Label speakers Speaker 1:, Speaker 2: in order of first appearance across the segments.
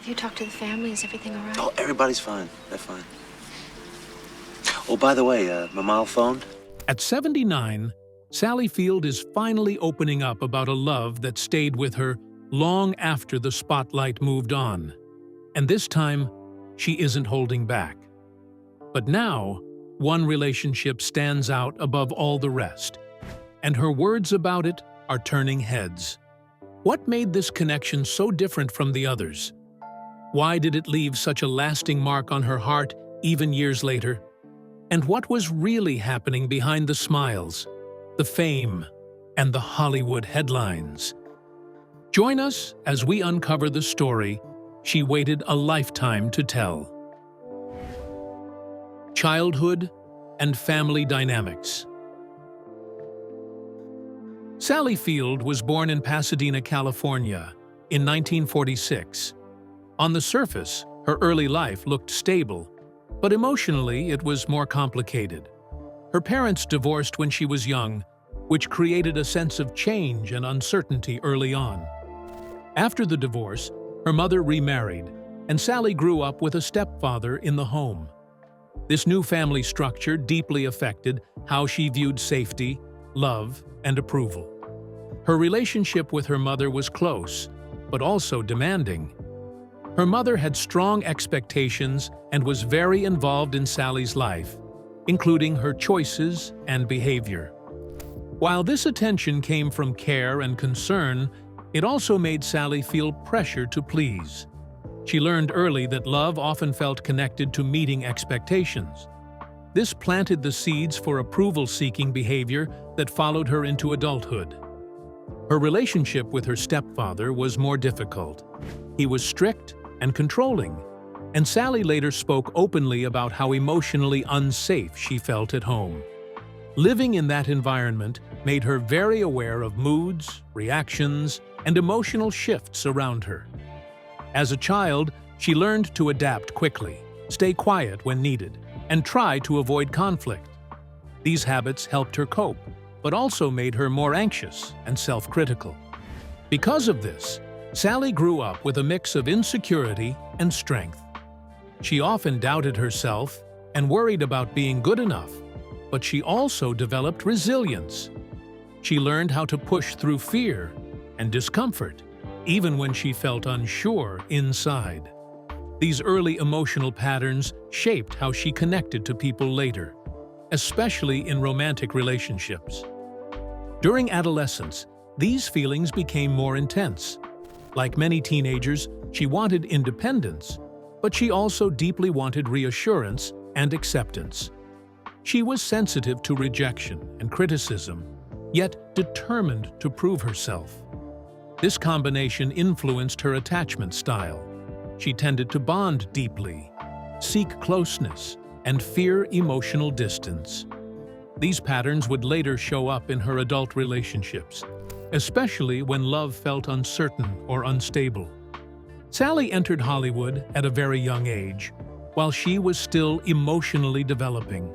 Speaker 1: Have you talked to the family? Is everything all right?
Speaker 2: Oh, everybody's fine. They're fine. Oh, by the way, Mama phoned?
Speaker 3: At 79, Sally Field is finally opening up about a love that stayed with her long after the spotlight moved on. And this time, she isn't holding back. But now, one relationship stands out above all the rest, and her words about it are turning heads. What made this connection so different from the others? Why did it leave such a lasting mark on her heart even years later? And what was really happening behind the smiles, the fame, and the Hollywood headlines? Join us as we uncover the story she waited a lifetime to tell. Childhood and family dynamics. Sally Field was born in Pasadena, California, in 1946. On the surface, her early life looked stable, but emotionally it was more complicated. Her parents divorced when she was young, which created a sense of change and uncertainty early on. After the divorce, her mother remarried, and Sally grew up with a stepfather in the home. This new family structure deeply affected how she viewed safety, love, and approval. Her relationship with her mother was close, but also demanding. Her mother had strong expectations and was very involved in Sally's life, including her choices and behavior. While this attention came from care and concern, it also made Sally feel pressure to please. She learned early that love often felt connected to meeting expectations. This planted the seeds for approval-seeking behavior that followed her into adulthood. Her relationship with her stepfather was more difficult. He was strict and controlling, and Sally later spoke openly about how emotionally unsafe she felt at home. Living in that environment made her very aware of moods, reactions, and emotional shifts around her. As a child, she learned to adapt quickly, stay quiet when needed, and try to avoid conflict. These habits helped her cope, but also made her more anxious and self-critical. Because of this, Sally grew up with a mix of insecurity and strength. She often doubted herself and worried about being good enough, but she also developed resilience. She learned how to push through fear and discomfort, even when she felt unsure inside. These early emotional patterns shaped how she connected to people later, especially in romantic relationships. During adolescence, these feelings became more intense. Like many teenagers, she wanted independence, but she also deeply wanted reassurance and acceptance. She was sensitive to rejection and criticism, yet determined to prove herself. This combination influenced her attachment style. She tended to bond deeply, seek closeness, and fear emotional distance. These patterns would later show up in her adult relationships, especially when love felt uncertain or unstable. Sally entered Hollywood at a very young age, while she was still emotionally developing.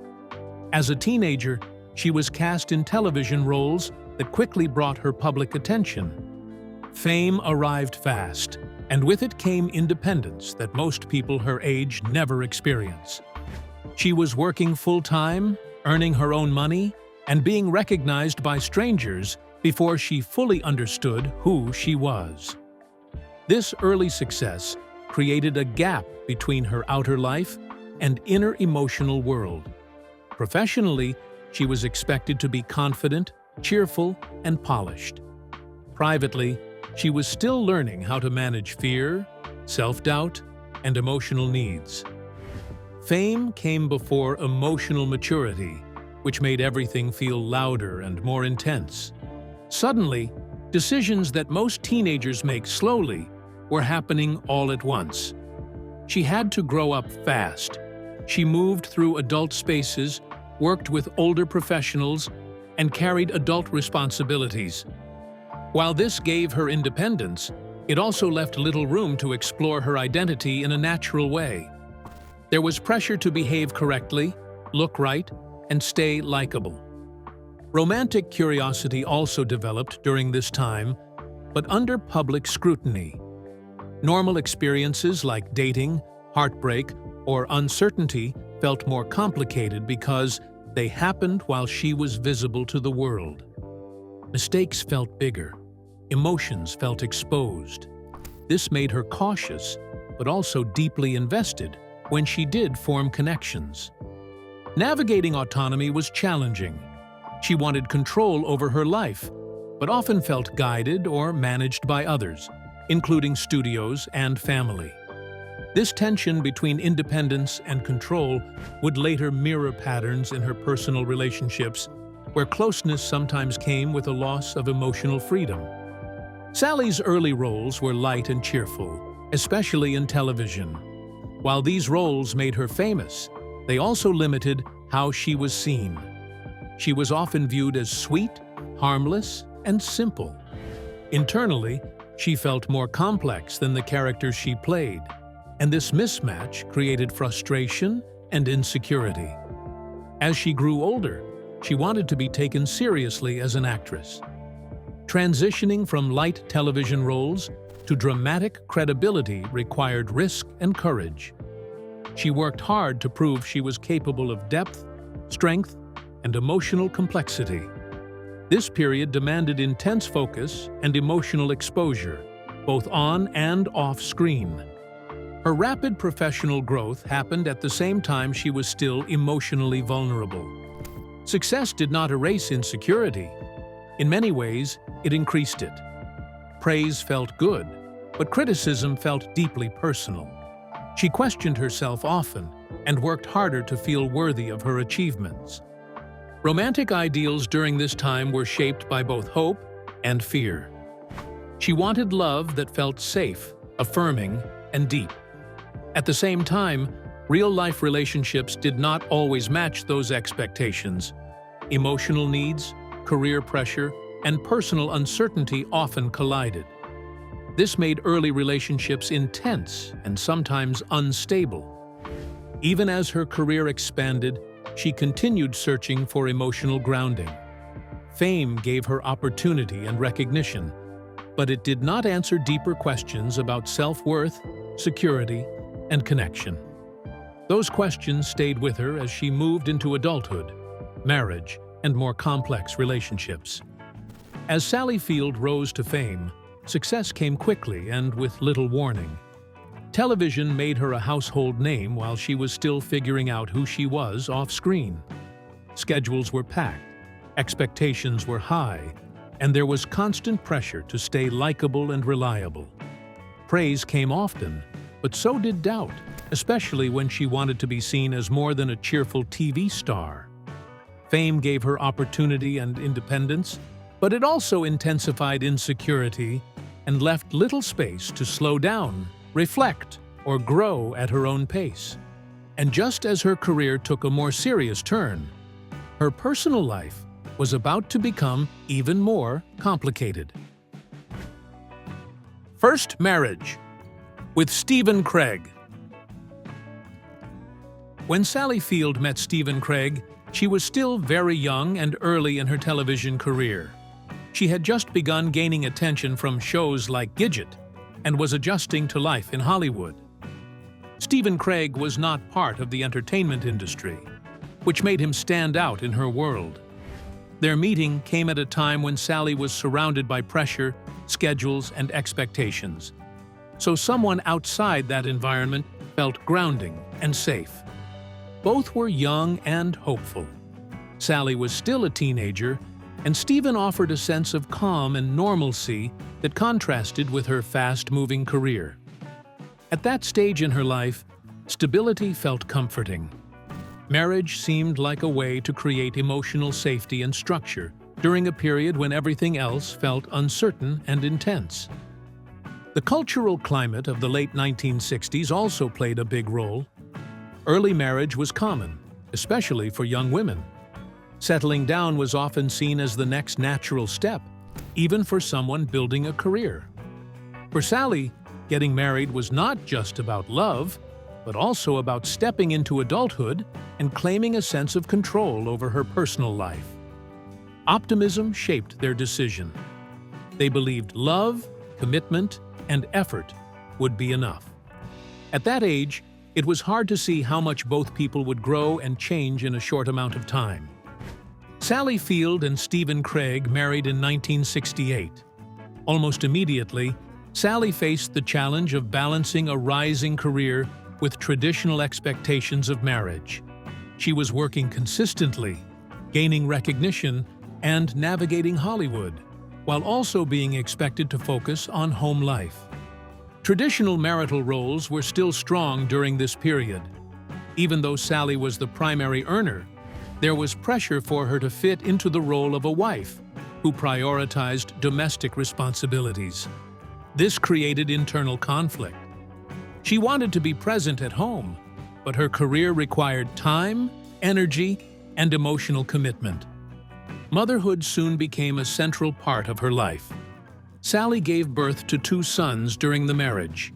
Speaker 3: As a teenager, she was cast in television roles that quickly brought her public attention. Fame arrived fast, and with it came independence that most people her age never experience. She was working full-time, earning her own money, and being recognized by strangers before she fully understood who she was. This early success created a gap between her outer life and inner emotional world. Professionally, she was expected to be confident, cheerful, and polished. Privately, she was still learning how to manage fear, self-doubt, and emotional needs. Fame came before emotional maturity, which made everything feel louder and more intense. Suddenly, decisions that most teenagers make slowly were happening all at once. She had to grow up fast. She moved through adult spaces, worked with older professionals, and carried adult responsibilities. While this gave her independence, it also left little room to explore her identity in a natural way. There was pressure to behave correctly, look right, and stay likable. Romantic curiosity also developed during this time, but under public scrutiny. Normal experiences like dating, heartbreak, or uncertainty felt more complicated because they happened while she was visible to the world. Mistakes felt bigger. Emotions felt exposed. This made her cautious, but also deeply invested when she did form connections. Navigating autonomy was challenging. She wanted control over her life, but often felt guided or managed by others, including studios and family. This tension between independence and control would later mirror patterns in her personal relationships, where closeness sometimes came with a loss of emotional freedom. Sally's early roles were light and cheerful, especially in television. While these roles made her famous, they also limited how she was seen. She was often viewed as sweet, harmless, and simple. Internally, she felt more complex than the characters she played, and this mismatch created frustration and insecurity. As she grew older, she wanted to be taken seriously as an actress. Transitioning from light television roles to dramatic credibility required risk and courage. She worked hard to prove she was capable of depth, strength, and emotional complexity. This period demanded intense focus and emotional exposure, both on and off screen. Her rapid professional growth happened at the same time she was still emotionally vulnerable. Success did not erase insecurity. In many ways, it increased it. Praise felt good, but criticism felt deeply personal. She questioned herself often and worked harder to feel worthy of her achievements. Romantic ideals during this time were shaped by both hope and fear. She wanted love that felt safe, affirming, and deep. At the same time, real-life relationships did not always match those expectations. Emotional needs, career pressure, and personal uncertainty often collided. This made early relationships intense and sometimes unstable. Even as her career expanded, she continued searching for emotional grounding. Fame gave her opportunity and recognition, but it did not answer deeper questions about self-worth, security, and connection. Those questions stayed with her as she moved into adulthood, marriage, and more complex relationships. As Sally Field rose to fame, success came quickly and with little warning. Television made her a household name while she was still figuring out who she was off-screen. Schedules were packed, expectations were high, and there was constant pressure to stay likable and reliable. Praise came often, but so did doubt, especially when she wanted to be seen as more than a cheerful TV star. Fame gave her opportunity and independence, but it also intensified insecurity and left little space to slow down, reflect, or grow at her own pace. And just as her career took a more serious turn, her personal life was about to become even more complicated. First marriage with Stephen Craig. When Sally Field met Stephen Craig, she was still very young and early in her television career. She had just begun gaining attention from shows like Gidget and was adjusting to life in Hollywood. Stephen Craig was not part of the entertainment industry, which made him stand out in her world. Their meeting came at a time when Sally was surrounded by pressure, schedules, and expectations. So someone outside that environment felt grounding and safe. Both were young and hopeful. Sally was still a teenager, and Stephen offered a sense of calm and normalcy that contrasted with her fast-moving career. At that stage in her life, stability felt comforting. Marriage seemed like a way to create emotional safety and structure during a period when everything else felt uncertain and intense. The cultural climate of the late 1960s also played a big role. Early marriage was common, especially for young women. Settling down was often seen as the next natural step, even for someone building a career. For Sally, getting married was not just about love, but also about stepping into adulthood and claiming a sense of control over her personal life. Optimism shaped their decision. They believed love, commitment, and effort would be enough. At that age, it was hard to see how much both people would grow and change in a short amount of time. Sally Field and Stephen Craig married in 1968. Almost immediately, Sally faced the challenge of balancing a rising career with traditional expectations of marriage. She was working consistently, gaining recognition, and navigating Hollywood, while also being expected to focus on home life. Traditional marital roles were still strong during this period. Even though Sally was the primary earner, there was pressure for her to fit into the role of a wife who prioritized domestic responsibilities. This created internal conflict. She wanted to be present at home, but her career required time, energy, and emotional commitment. Motherhood soon became a central part of her life. Sally gave birth to 2 sons during the marriage.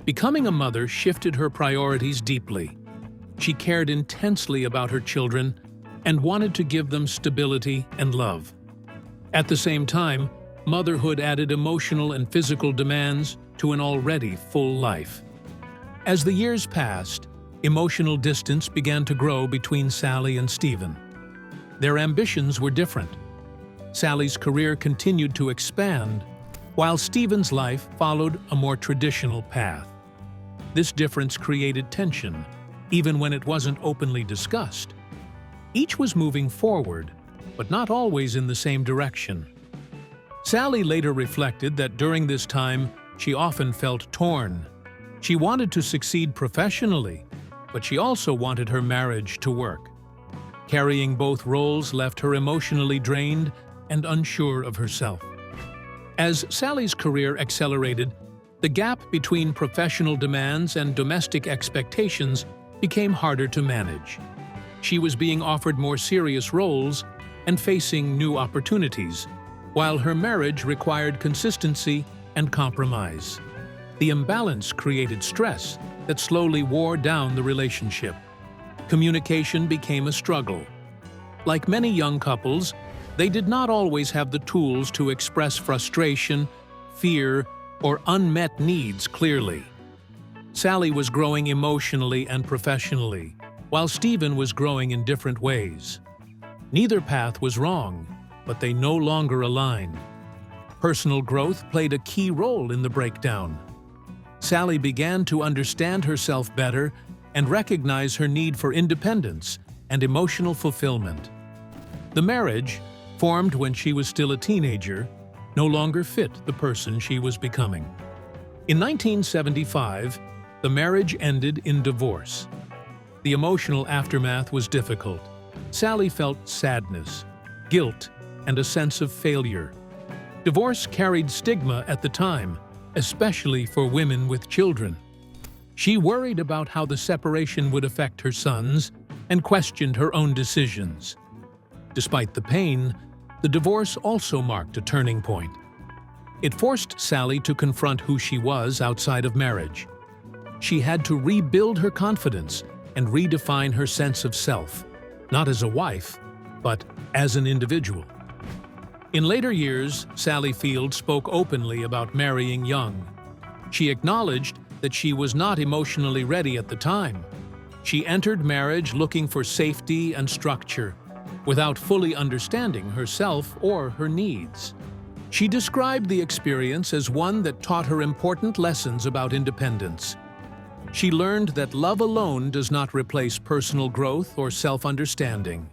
Speaker 3: Becoming a mother shifted her priorities deeply. She cared intensely about her children and wanted to give them stability and love. At the same time, motherhood added emotional and physical demands to an already full life. As the years passed, emotional distance began to grow between Sally and Stephen. Their ambitions were different. Sally's career continued to expand, while Stephen's life followed a more traditional path. This difference created tension, even when it wasn't openly discussed. Each was moving forward, but not always in the same direction. Sally later reflected that during this time, she often felt torn. She wanted to succeed professionally, but she also wanted her marriage to work. Carrying both roles left her emotionally drained and unsure of herself. As Sally's career accelerated, the gap between professional demands and domestic expectations became harder to manage. She was being offered more serious roles and facing new opportunities, while her marriage required consistency and compromise. The imbalance created stress that slowly wore down the relationship. Communication became a struggle. Like many young couples, they did not always have the tools to express frustration, fear, or unmet needs clearly. Sally was growing emotionally and professionally, while Stephen was growing in different ways. Neither path was wrong, but they no longer aligned. Personal growth played a key role in the breakdown. Sally began to understand herself better and recognize her need for independence and emotional fulfillment. The marriage, formed when she was still a teenager, no longer fit the person she was becoming. In 1975, the marriage ended in divorce. The emotional aftermath was difficult. Sally felt sadness, guilt, and a sense of failure. Divorce carried stigma at the time, especially for women with children. She worried about how the separation would affect her sons and questioned her own decisions. Despite the pain, the divorce also marked a turning point. It forced Sally to confront who she was outside of marriage. She had to rebuild her confidence and redefine her sense of self, not as a wife, but as an individual. In later years, Sally Field spoke openly about marrying young. She acknowledged that she was not emotionally ready at the time. She entered marriage looking for safety and structure, without fully understanding herself or her needs. She described the experience as one that taught her important lessons about independence. She learned that love alone does not replace personal growth or self-understanding.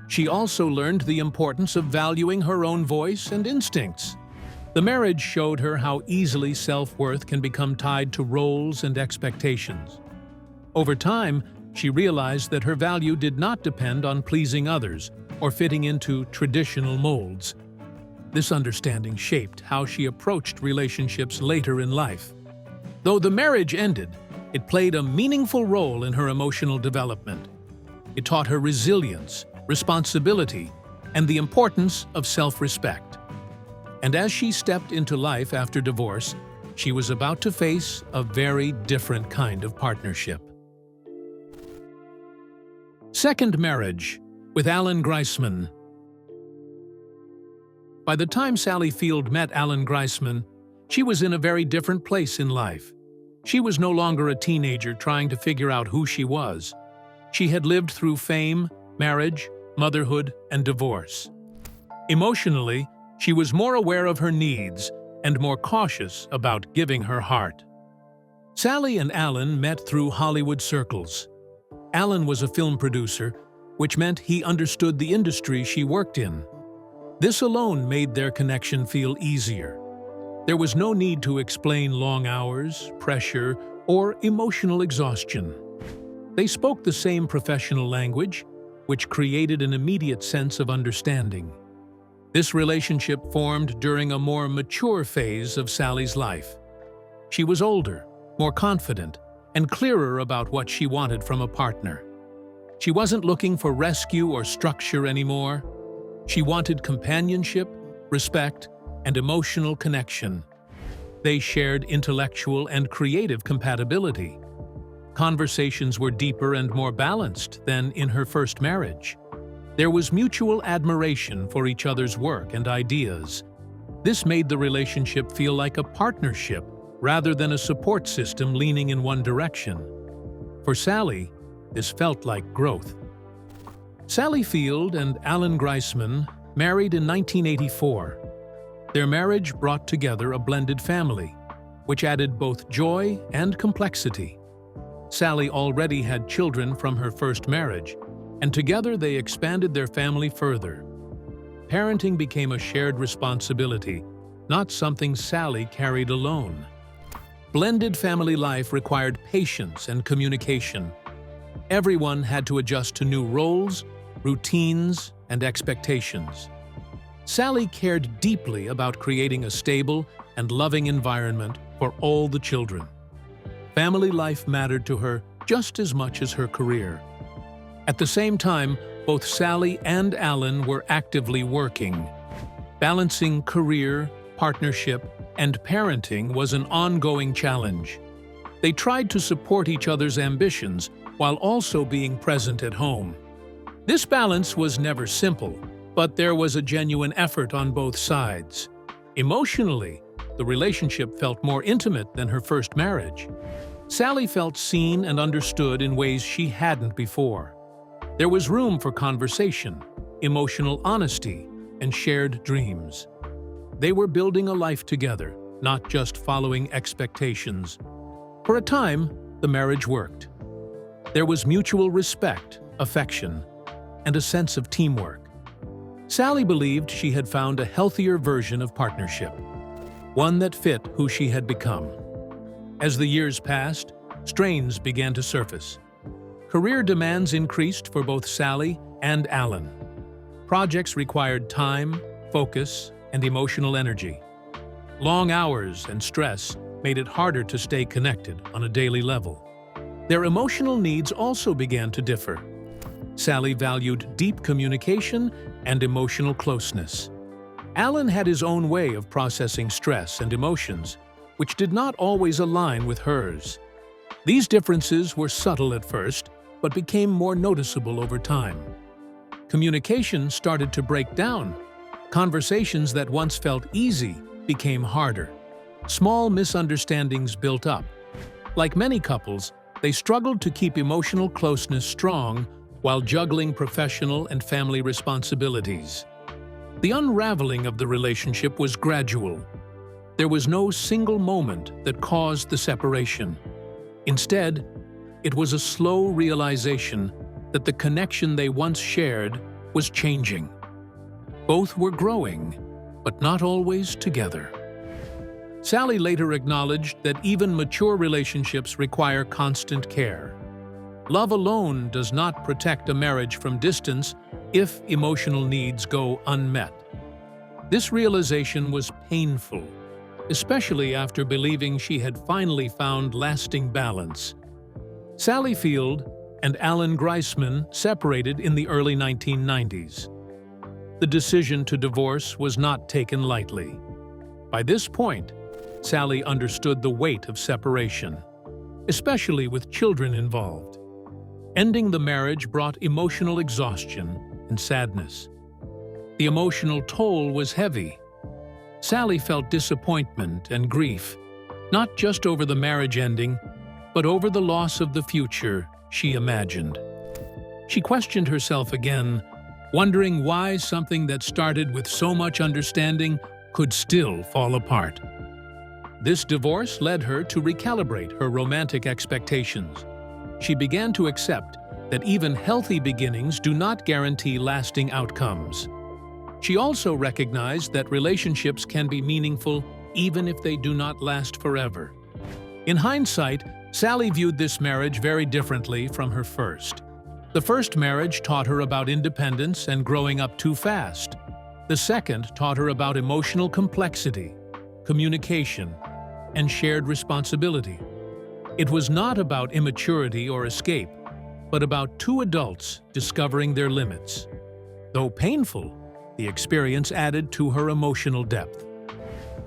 Speaker 3: She also learned the importance of valuing her own voice and instincts. The marriage showed her how easily self-worth can become tied to roles and expectations. Over time, she realized that her value did not depend on pleasing others or fitting into traditional molds. This understanding shaped how she approached relationships later in life. Though the marriage ended, it played a meaningful role in her emotional development. It taught her resilience, responsibility, and the importance of self-respect. And as she stepped into life after divorce, she was about to face a very different kind of partnership. Second marriage with Alan Greisman. By the time Sally Field met Alan Greisman, she was in a very different place in life. She was no longer a teenager trying to figure out who she was. She had lived through fame, marriage, motherhood, and divorce. Emotionally, she was more aware of her needs and more cautious about giving her heart. Sally and Alan met through Hollywood circles. Alan was a film producer, which meant he understood the industry she worked in. This alone made their connection feel easier. There was no need to explain long hours, pressure, or emotional exhaustion. They spoke the same professional language, which created an immediate sense of understanding. This relationship formed during a more mature phase of Sally's life. She was older, more confident, and clearer about what she wanted from a partner. She wasn't looking for rescue or structure anymore. She wanted companionship, respect, and emotional connection. They shared intellectual and creative compatibility. Conversations were deeper and more balanced than in her first marriage. There was mutual admiration for each other's work and ideas. This made the relationship feel like a partnership rather than a support system leaning in one direction. For Sally, this felt like growth. Sally Field and Alan Greisman married in 1984. Their marriage brought together a blended family, which added both joy and complexity. Sally already had children from her first marriage, and together they expanded their family further. Parenting became a shared responsibility, not something Sally carried alone. Blended family life required patience and communication. Everyone had to adjust to new roles, routines, and expectations. Sally cared deeply about creating a stable and loving environment for all the children. Family life mattered to her just as much as her career. At the same time, both Sally and Alan were actively working. Balancing career, partnership, and parenting was an ongoing challenge. They tried to support each other's ambitions while also being present at home. This balance was never simple, but there was a genuine effort on both sides. Emotionally, the relationship felt more intimate than her first marriage. Sally felt seen and understood in ways she hadn't before. There was room for conversation, emotional honesty, and shared dreams. They were building a life together, not just following expectations. For a time, the marriage worked. There was mutual respect, affection, and a sense of teamwork. Sally believed she had found a healthier version of partnership, one that fit who she had become. As the years passed, strains began to surface. Career demands increased for both Sally and Alan. Projects required time, focus, and emotional energy. Long hours and stress made it harder to stay connected on a daily level. Their emotional needs also began to differ. Sally valued deep communication and emotional closeness. Alan had his own way of processing stress and emotions, which did not always align with hers. These differences were subtle at first, but became more noticeable over time. Communication started to break down. Conversations that once felt easy became harder. Small misunderstandings built up. Like many couples, they struggled to keep emotional closeness strong while juggling professional and family responsibilities. The unraveling of the relationship was gradual. There was no single moment that caused the separation. Instead, it was a slow realization that the connection they once shared was changing. Both were growing, but not always together. Sally later acknowledged that even mature relationships require constant care. Love alone does not protect a marriage from distance if emotional needs go unmet. This realization was painful, especially after believing she had finally found lasting balance. Sally Field and Alan Greisman separated in the early 1990s. The decision to divorce was not taken lightly. By this point, Sally understood the weight of separation, especially with children involved. Ending the marriage brought emotional exhaustion and sadness. The emotional toll was heavy. Sally felt disappointment and grief, not just over the marriage ending, but over the loss of the future she imagined. She questioned herself again, wondering why something that started with so much understanding could still fall apart. This divorce led her to recalibrate her romantic expectations. She began to accept that even healthy beginnings do not guarantee lasting outcomes. She also recognized that relationships can be meaningful even if they do not last forever. In hindsight, Sally viewed this marriage very differently from her first. The first marriage taught her about independence and growing up too fast. The second taught her about emotional complexity, communication, and shared responsibility. It was not about immaturity or escape, but about two adults discovering their limits. Though painful, the experience added to her emotional depth.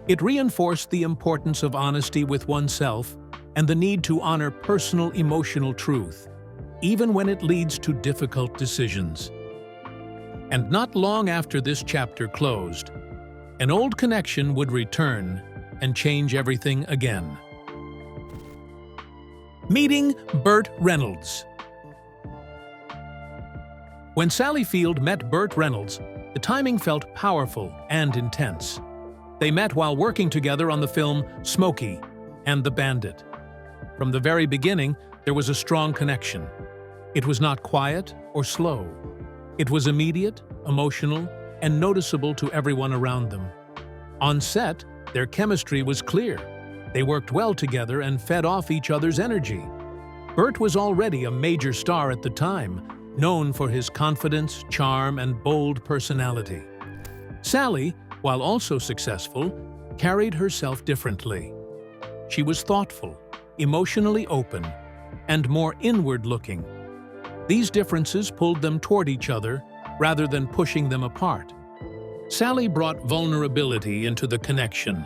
Speaker 3: It reinforced the importance of honesty with oneself and the need to honor personal emotional truth, even when it leads to difficult decisions. And not long after this chapter closed, an old connection would return and change everything again. Meeting Burt Reynolds. When Sally Field met Burt Reynolds, the timing felt powerful and intense. They met while working together on the film Smokey and the Bandit. From the very beginning, there was a strong connection. It was not quiet or slow. It was immediate, emotional, and noticeable to everyone around them. On set, their chemistry was clear. They worked well together and fed off each other's energy. Burt was already a major star at the time, known for his confidence, charm, and bold personality. Sally, while also successful, carried herself differently. She was thoughtful, emotionally open, and more inward-looking. These differences pulled them toward each other rather than pushing them apart. Sally brought vulnerability into the connection.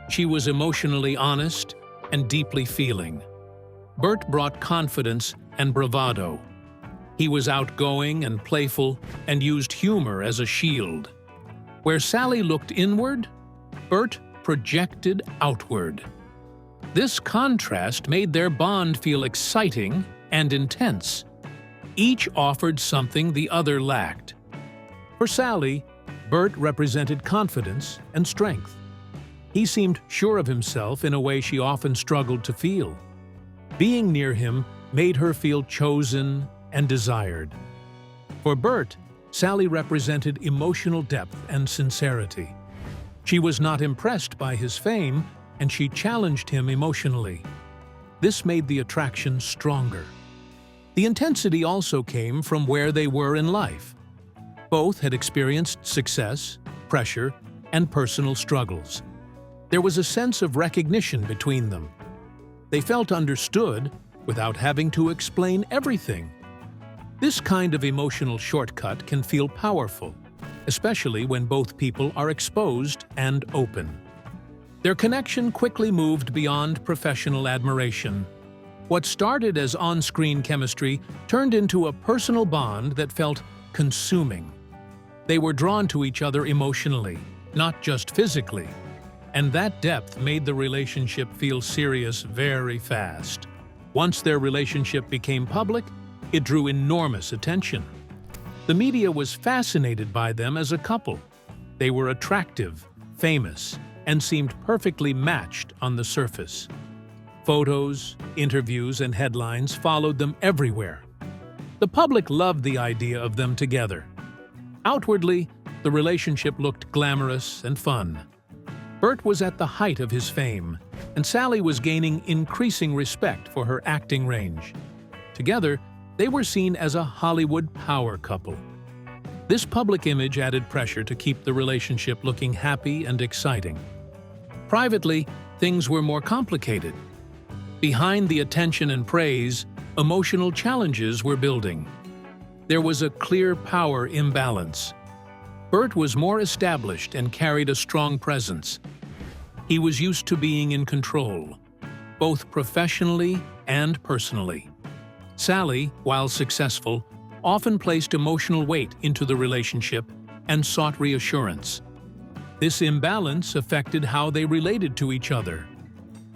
Speaker 3: She was emotionally honest and deeply feeling. Burt brought confidence and bravado. He was outgoing and playful and used humor as a shield. Where Sally looked inward, Burt projected outward. This contrast made their bond feel exciting and intense. Each offered something the other lacked. For Sally, Burt represented confidence and strength. He seemed sure of himself in a way she often struggled to feel. Being near him made her feel chosen and desired. For Burt, Sally represented emotional depth and sincerity. She was not impressed by his fame, and she challenged him emotionally. This made the attraction stronger. The intensity also came from where they were in life. Both had experienced success, pressure, and personal struggles. There was a sense of recognition between them. They felt understood without having to explain everything. This kind of emotional shortcut can feel powerful, especially when both people are exposed and open. Their connection quickly moved beyond professional admiration. What started as on-screen chemistry turned into a personal bond that felt consuming. They were drawn to each other emotionally, not just physically, and that depth made the relationship feel serious very fast. Once their relationship became public, it drew enormous attention. The media was fascinated by them as a couple. They were attractive, famous, and seemed perfectly matched on the surface. Photos, interviews, and headlines followed them everywhere. The public loved the idea of them together. Outwardly, the relationship looked glamorous and fun. Burt was at the height of his fame, and Sally was gaining increasing respect for her acting range. Together, they were seen as a Hollywood power couple. This public image added pressure to keep the relationship looking happy and exciting. Privately, things were more complicated. Behind the attention and praise, emotional challenges were building. There was a clear power imbalance. Burt was more established and carried a strong presence. He was used to being in control, both professionally and personally. Sally, while successful, often placed emotional weight into the relationship and sought reassurance. This imbalance affected how they related to each other.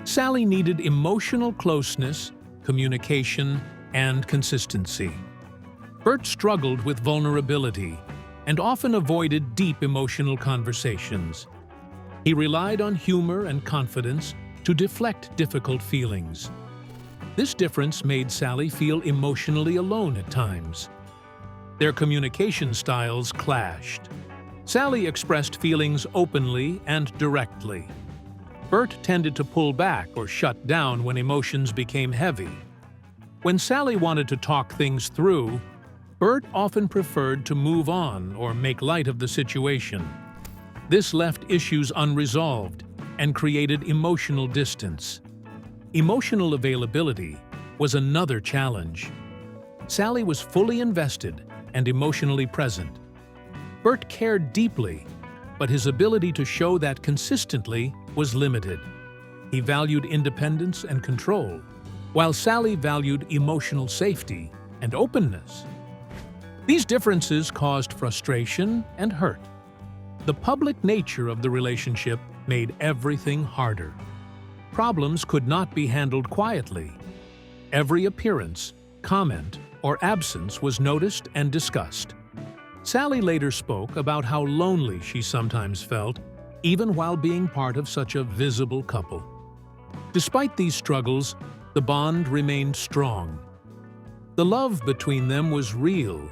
Speaker 3: Sally needed emotional closeness, communication, and consistency. Burt struggled with vulnerability and often avoided deep emotional conversations. He relied on humor and confidence to deflect difficult feelings. This difference made Sally feel emotionally alone at times. Their communication styles clashed. Sally expressed feelings openly and directly. Burt tended to pull back or shut down when emotions became heavy. When Sally wanted to talk things through, Burt often preferred to move on or make light of the situation. This left issues unresolved and created emotional distance. Emotional availability was another challenge. Sally was fully invested and emotionally present. Burt cared deeply, but his ability to show that consistently was limited. He valued independence and control, while Sally valued emotional safety and openness. These differences caused frustration and hurt. The public nature of the relationship made everything harder. Problems could not be handled quietly. Every appearance, comment, or absence was noticed and discussed. Sally later spoke about how lonely she sometimes felt, even while being part of such a visible couple. Despite these struggles, the bond remained strong. The love between them was real,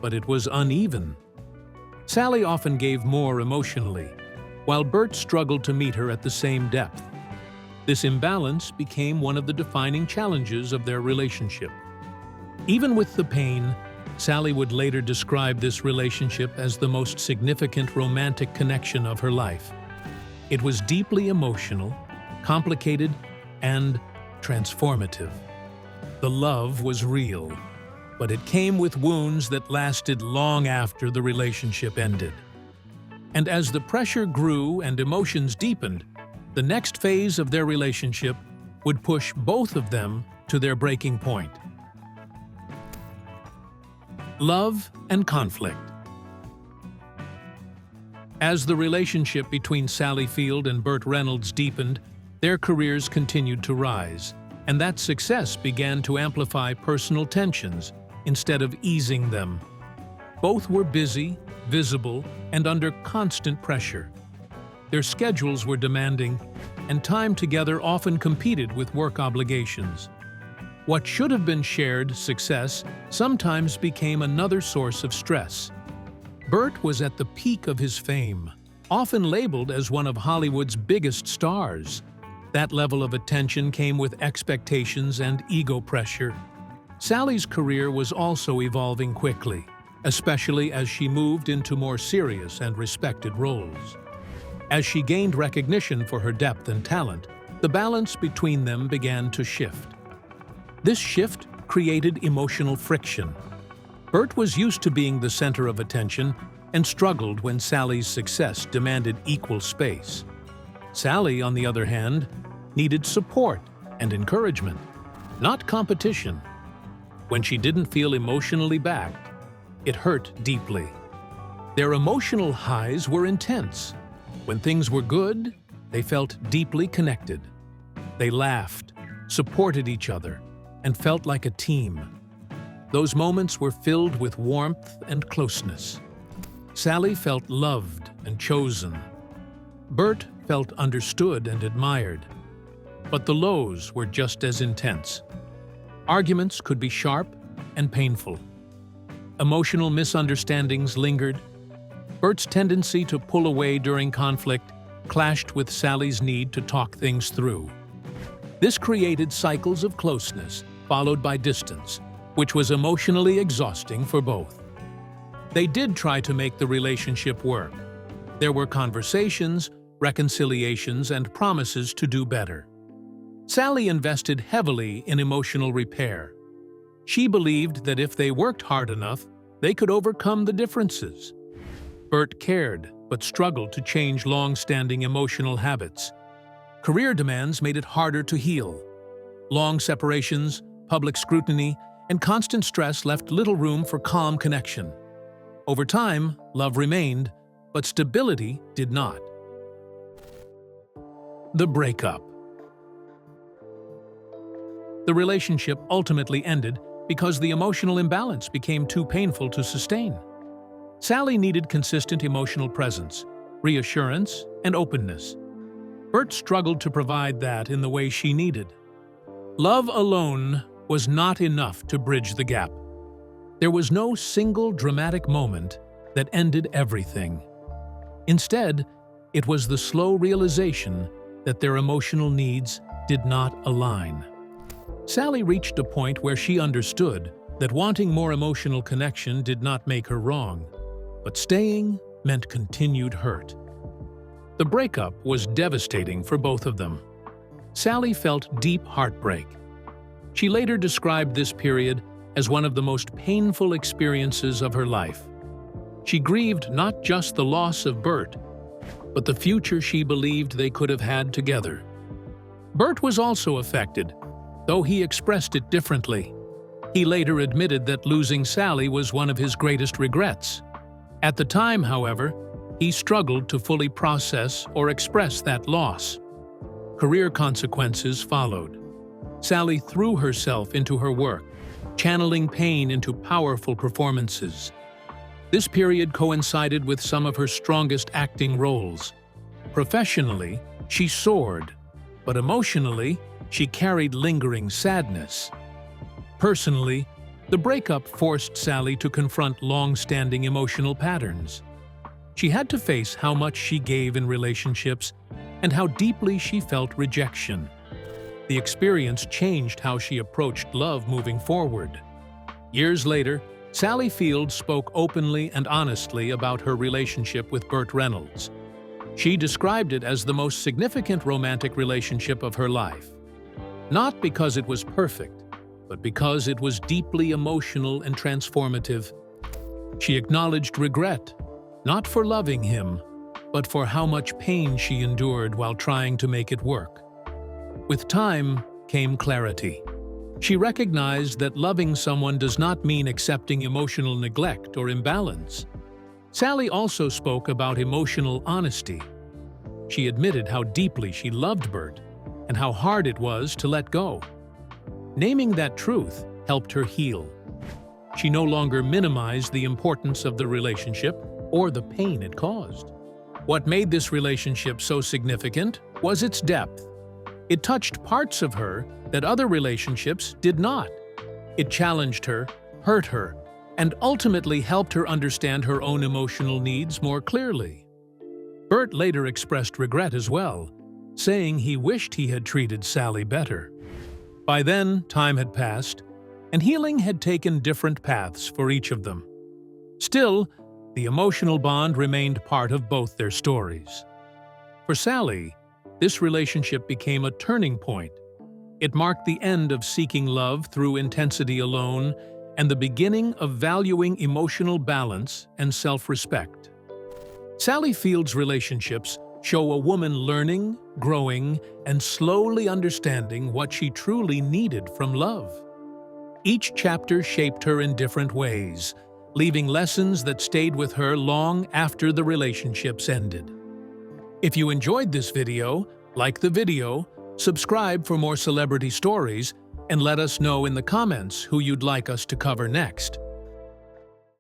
Speaker 3: but it was uneven. Sally often gave more emotionally, while Burt struggled to meet her at the same depth. This imbalance became one of the defining challenges of their relationship. Even with the pain, Sally would later describe this relationship as the most significant romantic connection of her life. It was deeply emotional, complicated, and transformative. The love was real, but it came with wounds that lasted long after the relationship ended. And as the pressure grew and emotions deepened, the next phase of their relationship would push both of them to their breaking point. Love and conflict. As the relationship between Sally Field and Burt Reynolds deepened, their careers continued to rise, and that success began to amplify personal tensions instead of easing them. Both were busy, visible, and under constant pressure. Their schedules were demanding, and time together often competed with work obligations. What should have been shared success sometimes became another source of stress. Burt was at the peak of his fame, often labeled as one of Hollywood's biggest stars. That level of attention came with expectations and ego pressure. Sally's career was also evolving quickly, especially as she moved into more serious and respected roles. As she gained recognition for her depth and talent, the balance between them began to shift. This shift created emotional friction. Burt was used to being the center of attention and struggled when Sally's success demanded equal space. Sally, on the other hand, needed support and encouragement, not competition. When she didn't feel emotionally backed, it hurt deeply. Their emotional highs were intense. When things were good, they felt deeply connected. They laughed, supported each other, and felt like a team. Those moments were filled with warmth and closeness. Sally felt loved and chosen. Burt felt understood and admired. But the lows were just as intense. Arguments could be sharp and painful. Emotional misunderstandings lingered. Burt's tendency to pull away during conflict clashed with Sally's need to talk things through. This created cycles of closeness, followed by distance, which was emotionally exhausting for both. They did try to make the relationship work. There were conversations, reconciliations, and promises to do better. Sally invested heavily in emotional repair. She believed that if they worked hard enough, they could overcome the differences. Burt cared, but struggled to change long-standing emotional habits. Career demands made it harder to heal. Long separations, public scrutiny, and constant stress left little room for calm connection. Over time, love remained, but stability did not. The breakup. The relationship ultimately ended because the emotional imbalance became too painful to sustain. Sally needed consistent emotional presence, reassurance, and openness. Burt struggled to provide that in the way she needed. Love alone was not enough to bridge the gap. There was no single dramatic moment that ended everything. Instead, it was the slow realization that their emotional needs did not align. Sally reached a point where she understood that wanting more emotional connection did not make her wrong, but staying meant continued hurt. The breakup was devastating for both of them. Sally felt deep heartbreak. She later described this period as one of the most painful experiences of her life. She grieved not just the loss of Burt, but the future she believed they could have had together. Burt was also affected, though he expressed it differently. He later admitted that losing Sally was one of his greatest regrets. At the time, however, he struggled to fully process or express that loss. Career consequences followed. Sally threw herself into her work, channeling pain into powerful performances. This period coincided with some of her strongest acting roles. Professionally, she soared, but emotionally, she carried lingering sadness. Personally, the breakup forced Sally to confront long-standing emotional patterns. She had to face how much she gave in relationships and how deeply she felt rejection. The experience changed how she approached love moving forward. Years later, Sally Field spoke openly and honestly about her relationship with Burt Reynolds. She described it as the most significant romantic relationship of her life. Not because it was perfect, but because it was deeply emotional and transformative. She acknowledged regret, not for loving him, but for how much pain she endured while trying to make it work. With time came clarity. She recognized that loving someone does not mean accepting emotional neglect or imbalance. Sally also spoke about emotional honesty. She admitted how deeply she loved Burt and how hard it was to let go. Naming that truth helped her heal. She no longer minimized the importance of the relationship or the pain it caused. What made this relationship so significant was its depth. It touched parts of her that other relationships did not. It challenged her, hurt her, and ultimately helped her understand her own emotional needs more clearly. Burt later expressed regret as well, saying he wished he had treated Sally better. By then, time had passed, and healing had taken different paths for each of them. Still, the emotional bond remained part of both their stories. For Sally, this relationship became a turning point. It marked the end of seeking love through intensity alone and the beginning of valuing emotional balance and self-respect. Sally Field's relationships show a woman learning, growing, and slowly understanding what she truly needed from love. Each chapter shaped her in different ways, leaving lessons that stayed with her long after the relationships ended. If you enjoyed this video, like the video, subscribe for more celebrity stories, and let us know in the comments who you'd like us to cover next.